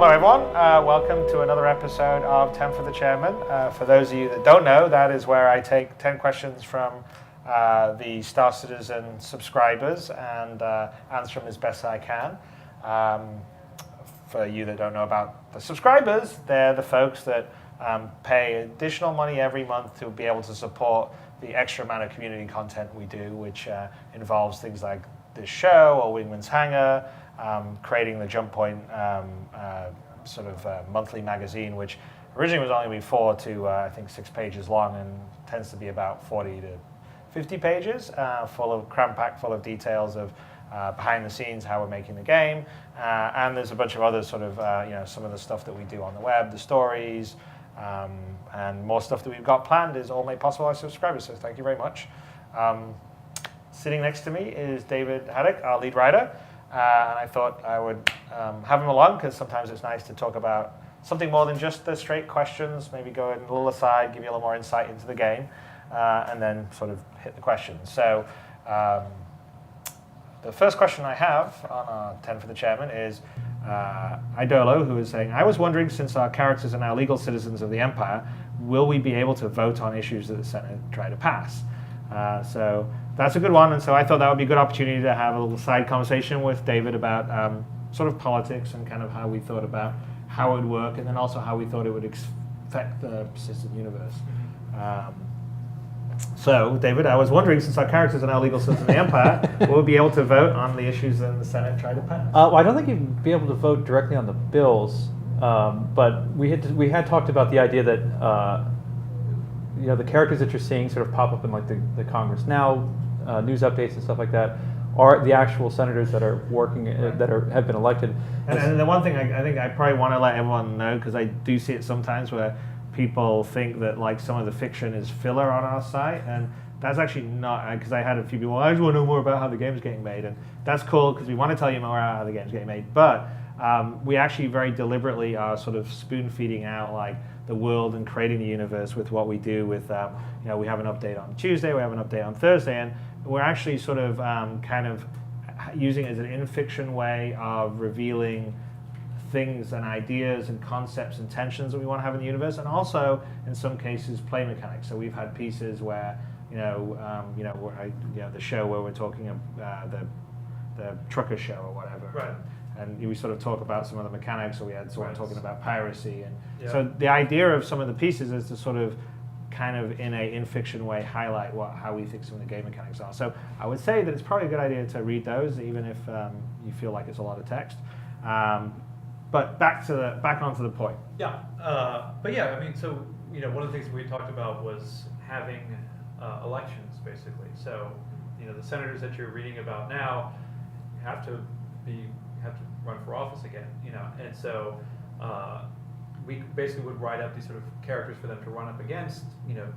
Hello everyone, welcome to another episode of 10 for the Chairman. For those of you that don't know, that is where I take 10 questions from the Star Citizen subscribers and answer them as best I can. For you that don't know about the subscribers, they're the folks that pay additional money every month to be able to support the extra amount of community content we do, which involves things like this show or Wingman's Hangar, creating the Jump Point monthly magazine, which originally was only 4 to I think 6 pages long and tends to be about 40 to 50 pages, cram-packed full of details of behind the scenes, how we're making the game, and there's a bunch of other some of the stuff that we do on the web, the stories, and more stuff that we've got planned is all made possible by subscribers, so thank you very much. Sitting next to me is David Haddock, our lead writer, and I thought I would have him along because sometimes it's nice to talk about something more than just the straight questions, maybe go in a little aside, give you a little more insight into the game, and then sort of hit the questions. So the first question I have on our 10 for the Chairman is Idolo, who is saying, I was wondering, since our characters are now legal citizens of the Empire, will we be able to vote on issues that the Senate try to pass? So that's a good one, and so I thought that would be a good opportunity to have a little side conversation with David about sort of politics and kind of how we thought about how it would work, and then also how we thought it would affect the persistent universe. So, David, I was wondering, since our characters are now legal citizens of the Empire, will we be able to vote on the issues that the Senate tried to pass? Well, I don't think you'd be able to vote directly on the bills, but we had talked about the idea that the characters that you're seeing sort of pop up in like the Congress Now news updates and stuff like that are the actual senators that are working have been elected. And the one thing I think I probably want to let everyone know, because I do see it sometimes where people think that like some of the fiction is filler on our site, and that's actually not, because I had a few people, I just want to know more about how the game's getting made, and that's cool because we want to tell you more about how the game's getting made, but we actually very deliberately are sort of spoon feeding out like the world and creating the universe with what we do with, we have an update on Tuesday, we have an update on Thursday, and we're actually sort of kind of using it as an in-fiction way of revealing things and ideas and concepts and tensions that we want to have in the universe, and also in some cases play mechanics. So we've had pieces where the show where we're talking about the trucker show or whatever, right? And we sort of talk about some of the mechanics. So we had someone talking about piracy, and so the idea of some of the pieces is to sort of kind of in a in-fiction way highlight how we think some of the game mechanics are. So I would say that it's probably a good idea to read those, even if you feel like it's a lot of text. But back onto the point. Yeah, I mean, so one of the things we talked about was having elections, basically. So the senators that you're reading about now have to run for office again, and so we basically would write up these sort of characters for them to run up against,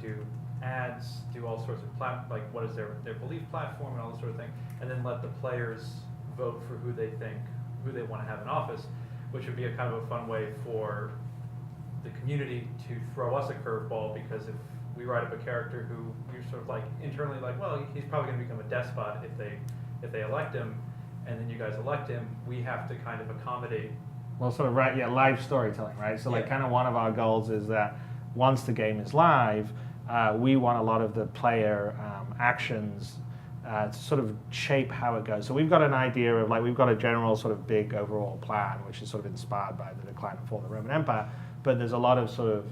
do ads, do all sorts of like what is their belief platform and all this sort of thing, and then let the players vote for who they want to have in office, which would be a kind of a fun way for the community to throw us a curveball, because if we write up a character who you're sort of like internally like, well, he's probably going to become a despot if they elect him, and then you guys elect him, we have to kind of accommodate. Well, sort of live storytelling, right? So like kind of one of our goals is that once the game is live, we want a lot of the player actions to sort of shape how it goes. So we've got an idea of we've got a general sort of big overall plan, which is sort of inspired by the decline and fall of the Roman Empire, but there's a lot of sort of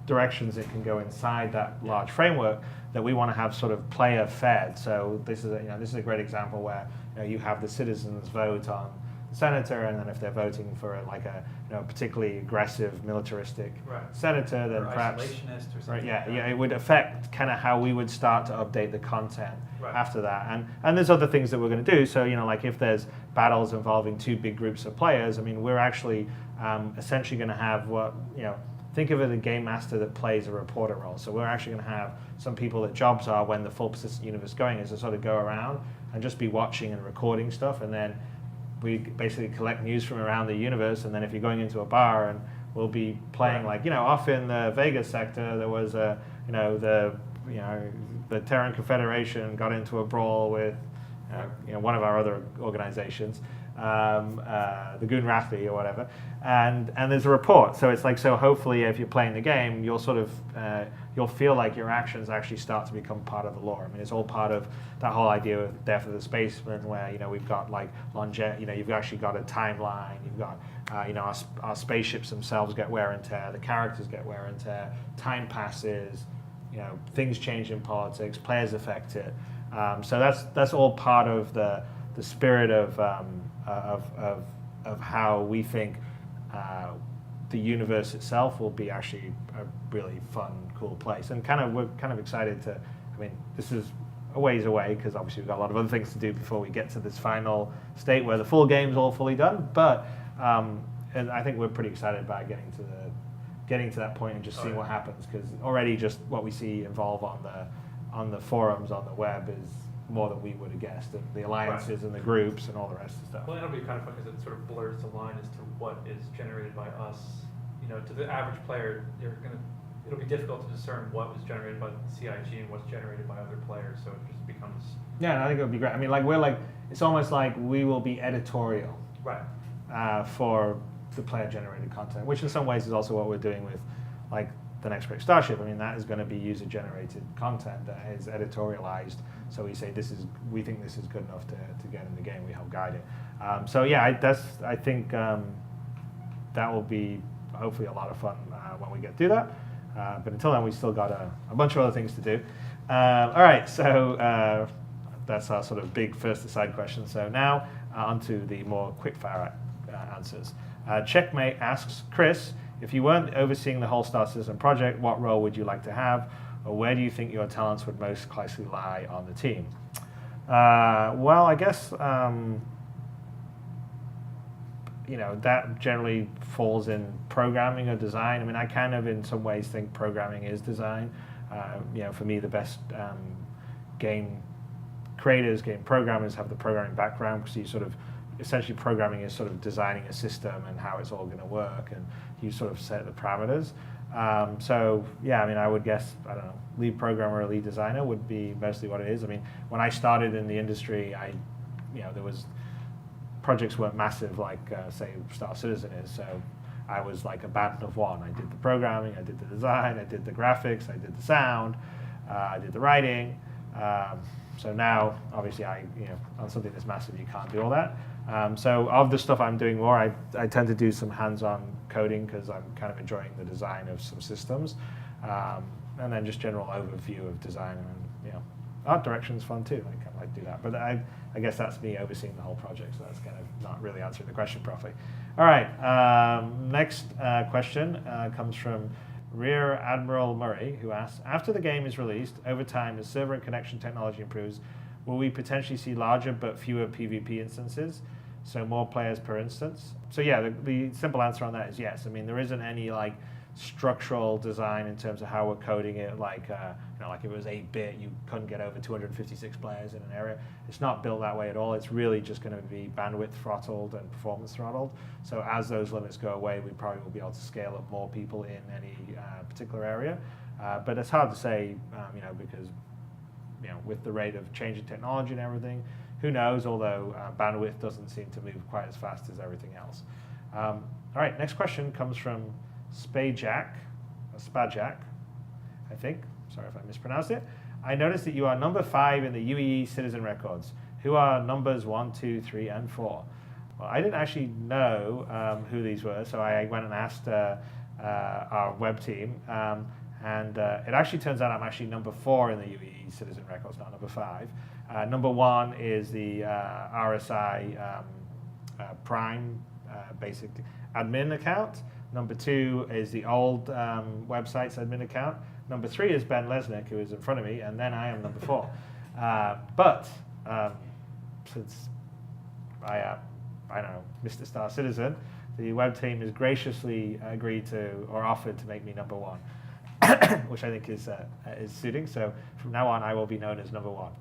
directions it can go inside that large framework that we want to have sort of player fed. So this is a great example where you have the citizens vote on the senator, and then if they're voting for a particularly aggressive militaristic senator, then or perhaps isolationist or something. It would affect kind of how we would start to update the content after that. And there's other things that we're going to do. So like if there's battles involving two big groups of players, I mean we're actually essentially going to have think of it as a game master that plays a reporter role. So we're actually going to have some people that jobs are, when the full persistent universe is going, is to sort of go around and just be watching and recording stuff, and then we basically collect news from around the universe, and then if you're going into a bar, and we'll be playing off in the Vegas sector, there was the Terran Confederation got into a brawl with one of our other organizations, the Goon Rathy or whatever, and there's a report. So it's like, so hopefully if you're playing the game, you'll sort of you'll feel like your actions actually start to become part of the lore. I mean, it's all part of that whole idea of Death of the Spaceman, where we've got like you've actually got a timeline. You've got our spaceships themselves get wear and tear. The characters get wear and tear. Time passes. Things change in politics. Players affect it. So that's all part of the spirit of how we think the universe itself will be actually a really fun, cool place. And we're kind of excited to. I mean, this is a ways away because obviously we've got a lot of other things to do before we get to this final state where the full game's all fully done. But and I think we're pretty excited about getting to that point and just seeing what happens, because already just what we see evolve on the forums on the web is more than we would have guessed, and the alliances and the groups and all the rest of stuff. Well, it'll be kind of fun because it sort of blurs the line as to what is generated by us. To the average player, it'll be difficult to discern what was generated by CIG and what's generated by other players. So it just becomes. Yeah, and I think it would be great. I mean, it's almost like we will be editorial, right, for the player-generated content, which in some ways is also what we're doing with, like, the next great Starship. I mean, that is going to be user-generated content that is editorialized. So we say we think this is good enough to get in the game. We help guide it. So yeah, I think that will be hopefully a lot of fun when we get through that. But until then, we still got a bunch of other things to do. All right, so that's our sort of big first aside question. So now onto the more quick-fire answers. Checkmate asks, Chris, if you weren't overseeing the whole Star Citizen project, what role would you like to have, or where do you think your talents would most closely lie on the team? Well, I guess that generally falls in programming or design. I mean, I kind of in some ways think programming is design. For me, the best game creators, game programmers have the programming background, because you sort of essentially programming is sort of designing a system and how it's all going to work, and you sort of set the parameters. So yeah, I mean, I would guess, I don't know, lead programmer or lead designer would be mostly what it is. I mean, when I started in the industry, there was projects weren't massive like say Star Citizen is. So I was like a band of one. I did the programming, I did the design, I did the graphics, I did the sound, I did the writing. So now, obviously, on something that's massive, you can't do all that. So of the stuff I'm doing more, I tend to do some hands-on coding because I'm kind of enjoying the design of some systems, and then just general overview of design, and art direction's fun too. I kind of like to do that, but I guess that's me overseeing the whole project, so that's kind of not really answering the question properly. All right, next question comes from Rear Admiral Murray, who asks, after the game is released, over time, as server and connection technology improves, will we potentially see larger but fewer PvP instances, so more players per instance? So yeah, the simple answer on that is yes. I mean, there isn't any like structural design in terms of how we're coding it, like like if it was 8-bit, you couldn't get over 256 players in an area. It's not built that way at all. It's really just going to be bandwidth throttled and performance throttled. So as those limits go away, we probably will be able to scale up more people in any particular area. But it's hard to say, because with the rate of changing technology and everything, who knows? Although bandwidth doesn't seem to move quite as fast as everything else. All right, next question comes from Spajak, I think. Sorry if I mispronounced it. I noticed that you are number 5 in the UEE citizen records. Who are numbers 1, 2, 3, and 4? Well, I didn't actually know who these were, so I went and asked our web team, and it actually turns out I'm actually number 4 in the UEE citizen records, not number 5. Number 1 is the RSI Prime basic admin account. Number 2 is the old website's admin account. Number 3 is Ben Lesnick, who is in front of me, and then I am number 4. But since I don't know, Mr. Star Citizen, the web team has graciously agreed to, or offered to make me number 1, which I think is suiting. So from now on, I will be known as number 1.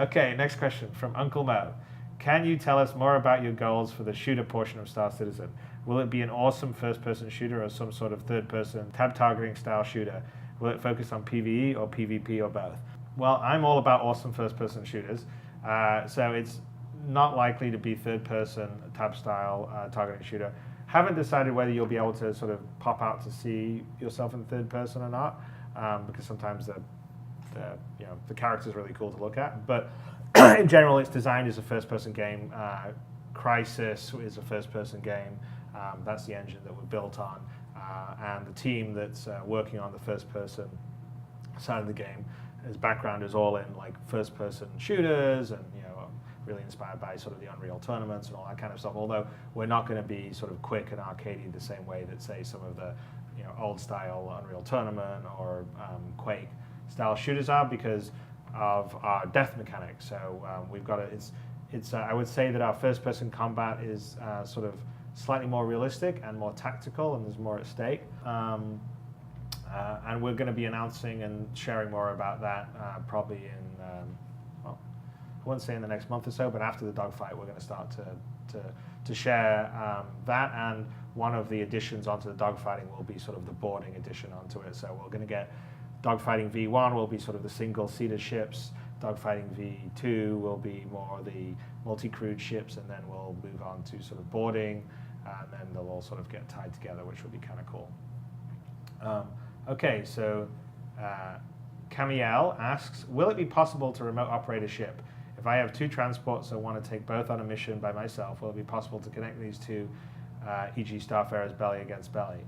Okay, next question from Uncle Mo. Can you tell us more about your goals for the shooter portion of Star Citizen? Will it be an awesome first-person shooter or some sort of third-person tab-targeting style shooter? Will it focus on PvE or PvP or both? Well, I'm all about awesome first-person shooters. So it's not likely to be third-person tab style targeting shooter. Haven't decided whether you'll be able to sort of pop out to see yourself in third person or not, because sometimes the character's really cool to look at. But in general, it's designed as a first-person game. Crisis is a first-person game. That's the engine that we're built on, and the team that's working on the first-person side of the game, his background is all in like first-person shooters, and really inspired by sort of the Unreal tournaments and all that kind of stuff. Although we're not going to be sort of quick and arcadey the same way that say some of the old-style Unreal Tournament or Quake-style shooters are, because of our death mechanics. So we've got it's I would say that our first-person combat is sort of slightly more realistic and more tactical, and there's more at stake. And we're going to be announcing and sharing more about that probably in, I wouldn't say in the next month or so, but after the dogfight, we're going to start to share that. And one of the additions onto the dogfighting will be sort of the boarding addition onto it. So we're going to get dogfighting V1 will be sort of the single-seater ships. Dogfighting V2 will be more the multi-crewed ships, and then we'll move on to sort of boarding, and then they'll all sort of get tied together, which will be kind of cool. Okay, so Camiel asks, will it be possible to remote operate a ship? If I have two transports and want to take both on a mission by myself, will it be possible to connect these two, e.g. Starfarer's belly against belly?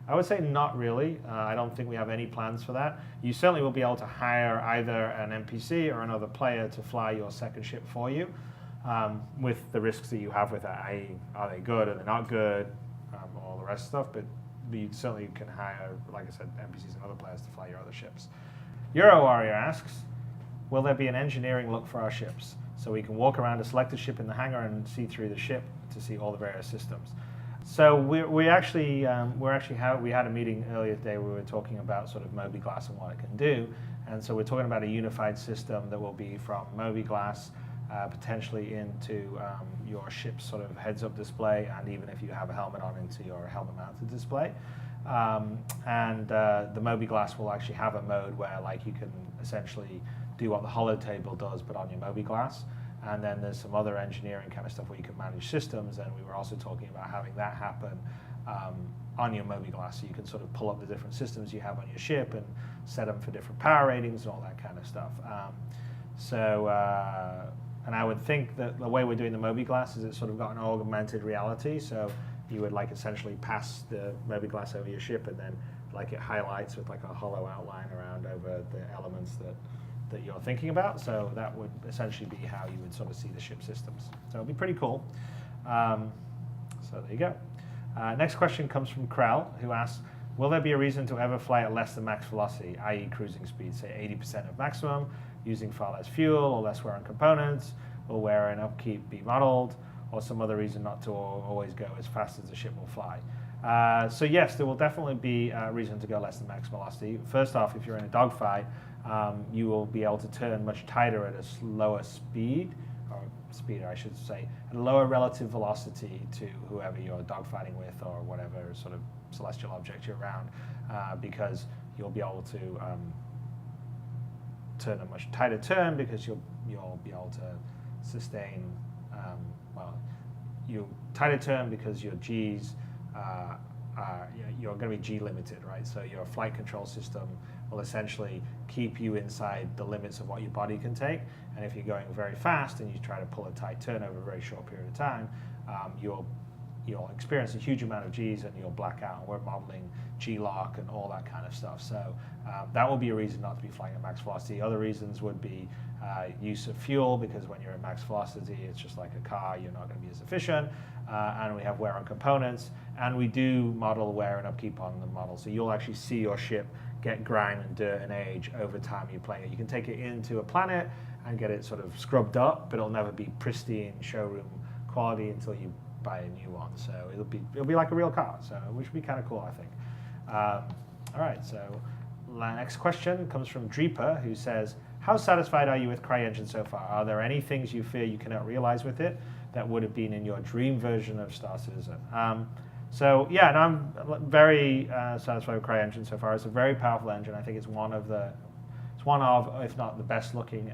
I would say not really. I don't think we have any plans for that. You certainly will be able to hire either an NPC or another player to fly your second ship for you, with the risks that you have with that, i.e. are they good, are they not good, all the rest of stuff, but you certainly can hire, like I said, NPCs and other players to fly your other ships. Euro Warrior asks, will there be an engineering look for our ships, so we can walk around a selected ship in the hangar and see through the ship to see all the various systems? So we actually had a meeting earlier today where we were talking about sort of mobiGlas and what it can do, and so we're talking about a unified system that will be from mobiGlas potentially into your ship's sort of heads-up display, and even if you have a helmet on, into your helmet-mounted display. The mobiGlas will actually have a mode where like you can essentially do what the holotable does, but on your mobiGlas. And then there's some other engineering kind of stuff where you can manage systems, and we were also talking about having that happen on your mobiGlas, so you can sort of pull up the different systems you have on your ship and set them for different power ratings and all that kind of stuff. And I would think that the way we're doing the mobiGlas is it's sort of got an augmented reality, so you would like essentially pass the mobiGlas over your ship, and then like it highlights with like a hollow outline around over the elements that you're thinking about. So that would essentially be how you would sort of see the ship systems. So it'll be pretty cool. So there you go. Next question comes from Krell, who asks, will there be a reason to ever fly at less than max velocity, i.e. cruising speed, say 80% of maximum, using far less fuel or less wear on components? Will wear and upkeep be modeled, or some other reason not to always go as fast as the ship will fly? So yes, there will definitely be a reason to go less than max velocity. First off, if you're in a dogfight, you will be able to turn much tighter at a lower speed, or speed I should say, at a lower relative velocity to whoever you're dogfighting with or whatever sort of celestial object you're around, because you'll be able to turn a much tighter turn, because you'll be able to sustain, you tighter turn because your G's you're going to be G limited, right? So your flight control system will essentially keep you inside the limits of what your body can take. And if you're going very fast and you try to pull a tight turn over a very short period of time, you'll experience a huge amount of G's and you'll black out. And we're modeling G-lock and all that kind of stuff. So that will be a reason not to be flying at max velocity. Other reasons would be use of fuel, because when you're at max velocity, it's just like a car, you're not going to be as efficient. And we have wear on components, and we do model wear and upkeep on the model. So you'll actually see your ship get grime and dirt and age over time you're playing it. You can take it into a planet and get it sort of scrubbed up, but it'll never be pristine showroom quality until you buy a new one. So it'll be like a real car, so which would be kind of cool, I think. All right, so next question comes from Dreeper, who says, how satisfied are you with CryEngine so far? Are there any things you fear you cannot realize with it that would have been in your dream version of Star Citizen? So yeah, and I'm very satisfied with CryEngine so far. It's a very powerful engine. I think it's one of, if not the best looking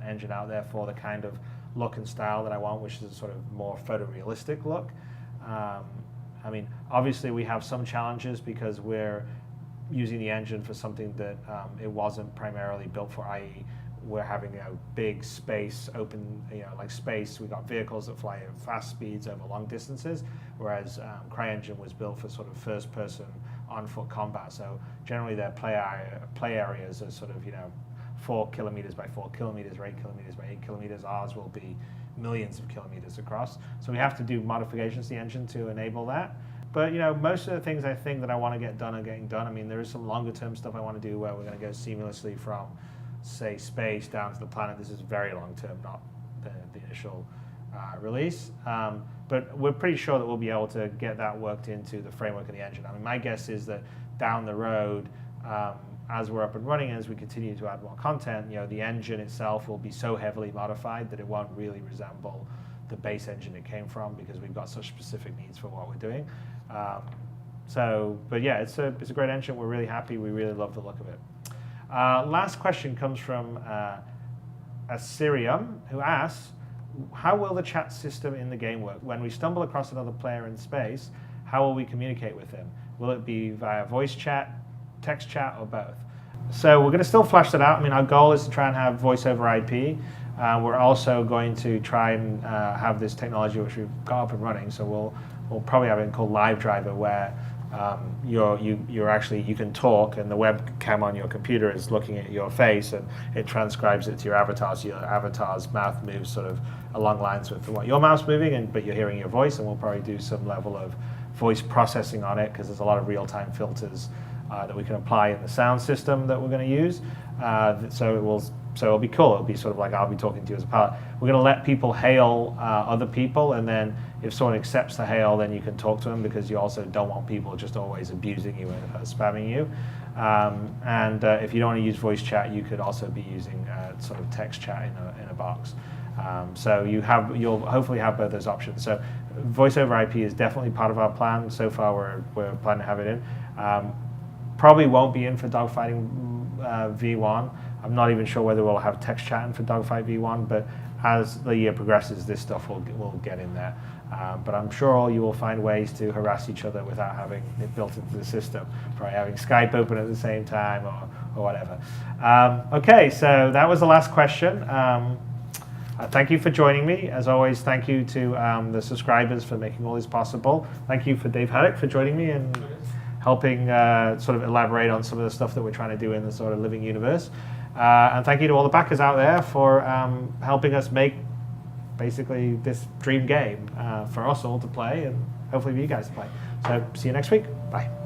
engine out there for the kind of look and style that I want, which is a sort of more photorealistic look. I mean, obviously we have some challenges because we're using the engine for something that it wasn't primarily built for, i.e. we're having big space, open, like space. We got vehicles that fly at fast speeds over long distances, whereas CryEngine was built for sort of first-person on-foot combat. So generally their play areas are sort of 4 kilometers by 4 kilometers or 8 kilometers by 8 kilometers. Ours will be millions of kilometers across. So we have to do modifications to the engine to enable that. But most of the things I think that I want to get done are getting done. I mean, there is some longer term stuff I want to do where we're going to go seamlessly from, say, space down to the planet. This is very long term, not the initial release. But we're pretty sure that we'll be able to get that worked into the framework of the engine. I mean, my guess is that down the road, as we're up and running, as we continue to add more content, the engine itself will be so heavily modified that it won't really resemble the base engine it came from, because we've got such specific needs for what we're doing. But yeah, it's a great engine. We're really happy. We really love the look of it. Last question comes from Assyrium, who asks, how will the chat system in the game work? When we stumble across another player in space, how will we communicate with him? Will it be via voice chat, text chat, or both? So we're going to still flesh that out. I mean, our goal is to try and have voice over IP. We're also going to try and have this technology which we've got up and running. So we'll probably have it called Live Driver, where you can talk, and the webcam on your computer is looking at your face, and it transcribes it to your avatar. So your avatar's mouth moves sort of along lines with what your mouth's moving, but you're hearing your voice. And we'll probably do some level of voice processing on it, because there's a lot of real-time filters that we can apply in the sound system that we're going to use. So it'll be cool. It'll be sort of like I'll be talking to you as a pilot. We're going to let people hail other people, and then if someone accepts the hail, then you can talk to them, because you also don't want people just always abusing you and spamming you. If you don't want to use voice chat, you could also be using sort of text chat in a box. So you'll hopefully have both those options. So voice over IP is definitely part of our plan. So far we're planning to have it in. Probably won't be in for dogfighting V1. I'm not even sure whether we'll have text chatting for Dogfight V1, but as the year progresses, this stuff will get in there. But I'm sure you will find ways to harass each other without having it built into the system, probably having Skype open at the same time or whatever. Okay, so that was the last question. Thank you for joining me. As always, thank you to the subscribers for making all this possible. Thank you for Dave Haddock for joining me and helping sort of elaborate on some of the stuff that we're trying to do in the sort of living universe. And thank you to all the backers out there for helping us make basically this dream game for us all to play, and hopefully for you guys to play. So see you next week. Bye.